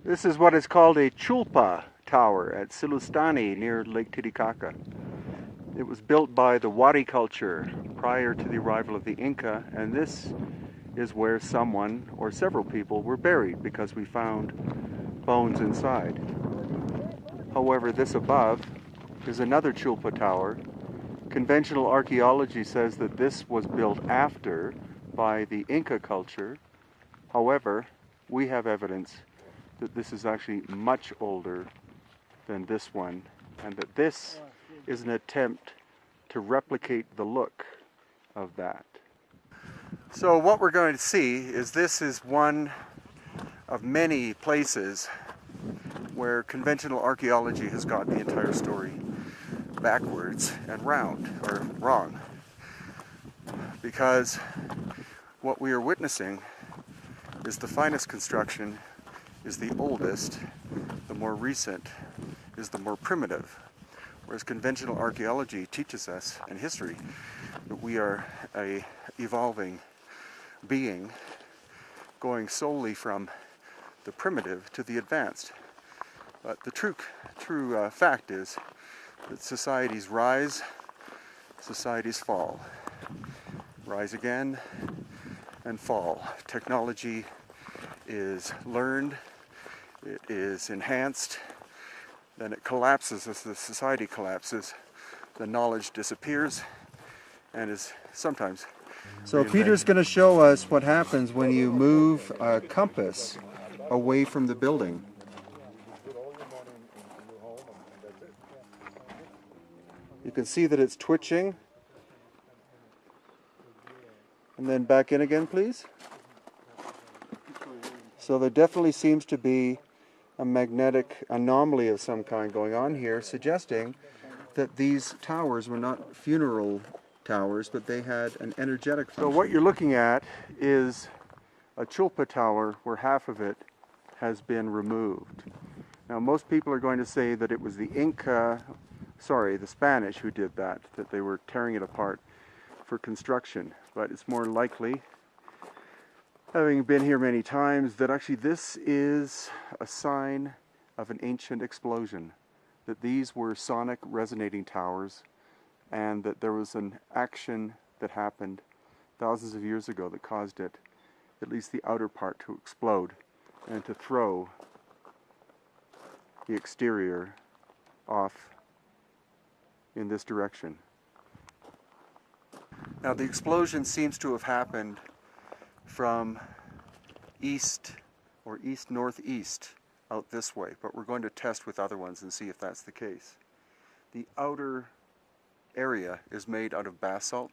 This is what is called a chulpa tower at Silustani near Lake Titicaca. It was built by the Waaay culture prior to the arrival of the Inca, and this is where someone or several people were buried because we found bones inside. However, this above is another chulpa tower. Conventional archaeology says that this was built after by the Inca culture. However, we have evidence that this is actually much older than this one, and that this is an attempt to replicate the look of that. So what we're going to see is this is one of many places where conventional archaeology has got the entire story backwards and wrong. Because what we are witnessing is the finest construction is the oldest, the more recent is the more primitive. Whereas conventional archaeology teaches us in history that we are a evolving being going solely from the primitive to the advanced. But the true fact is that societies rise, societies fall. Rise again and fall. Technology is learned, it is enhanced, then it collapses. As the society collapses, the knowledge disappears and is sometimes So Peter's going to show us what happens when you move a compass away from the building. You can see that it's twitching. And then back in again, please. So there definitely seems to be a magnetic anomaly of some kind going on here, suggesting that these towers were not funeral towers, but they had an energetic function. So what you're looking at is a chulpa tower where half of it has been removed. Now most people are going to say that it was the the Spanish who did that they were tearing it apart for construction, but it's more likely, having been here many times, that actually this is a sign of an ancient explosion, that these were sonic resonating towers, and that there was an action that happened thousands of years ago that caused it, at least the outer part, to explode and to throw the exterior off in this direction. Now the explosion seems to have happened from east or east-northeast out this way, but we're going to test with other ones and see if that's the case. The outer area is made out of basalt,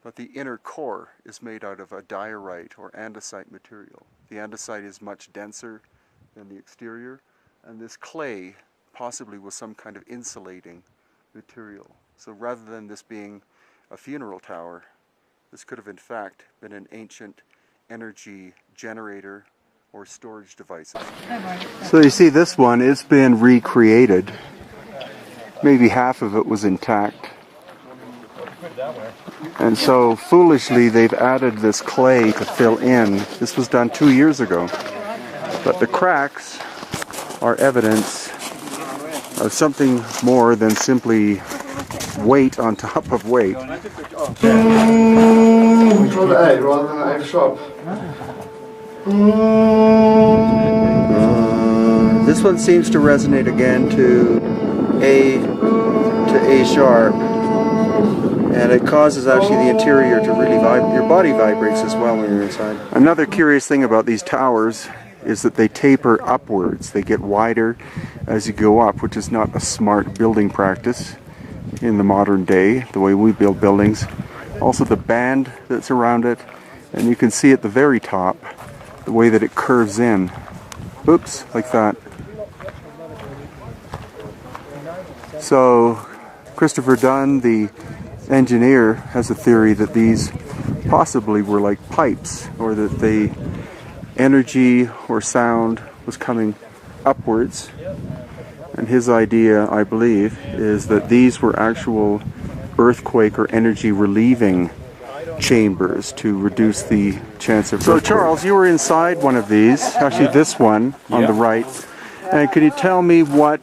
but the inner core is made out of a diorite or andesite material. The andesite is much denser than the exterior, and this clay possibly was some kind of insulating material. So rather than this being a funeral tower, this could have in fact been an ancient energy generator or storage devices. So you see this one, it's been recreated. Maybe half of it was intact. And so foolishly they've added this clay to fill in. This was done 2 years ago. But the cracks are evidence of something more than simply weight on top of weight. This one seems to resonate again to A sharp, and it causes actually the interior to really vibrate. Your body vibrates as well when you're inside. Another curious thing about these towers is that they taper upwards. They get wider as you go up, which is not a smart building practice in the modern day, the way we build buildings. Also the band that's around it, and you can see at the very top the way that it curves in. Oops, like that. So Christopher Dunn, the engineer, has a theory that these possibly were like pipes, or that the energy or sound was coming upwards. And his idea, I believe, is that these were actual earthquake or energy relieving chambers to reduce the chance of... So Charles, you were inside one of these, actually this one on the right. And can you tell me what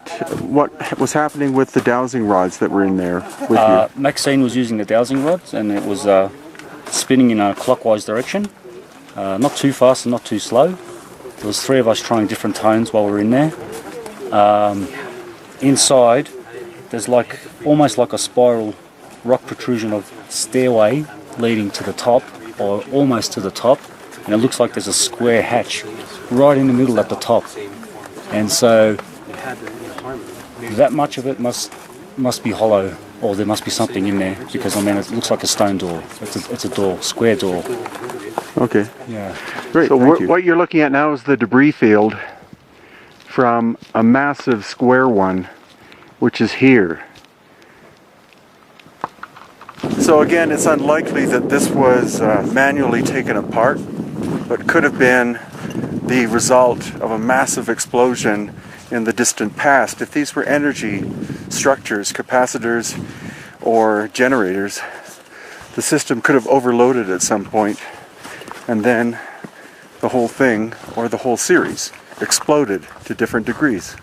was happening with the dowsing rods that were in there with you? Maxine was using the dowsing rods, and it was spinning in a clockwise direction. Not too fast and not too slow. There was 3 of us trying different tones while we were in there. Inside, there's almost like a spiral rock protrusion of stairway leading to the top, or almost to the top, and it looks like there's a square hatch right in the middle at the top. And so that much of it must be hollow, or there must be something in there, because I mean it looks like a stone door. It's a door, square door. Okay. Yeah. Great. So what you're looking at now is the debris field from a massive square one, which is here. So again, it's unlikely that this was manually taken apart, but could have been the result of a massive explosion in the distant past. If these were energy structures, capacitors, or generators, the system could have overloaded at some point, and then the whole thing, or the whole series, exploded to different degrees.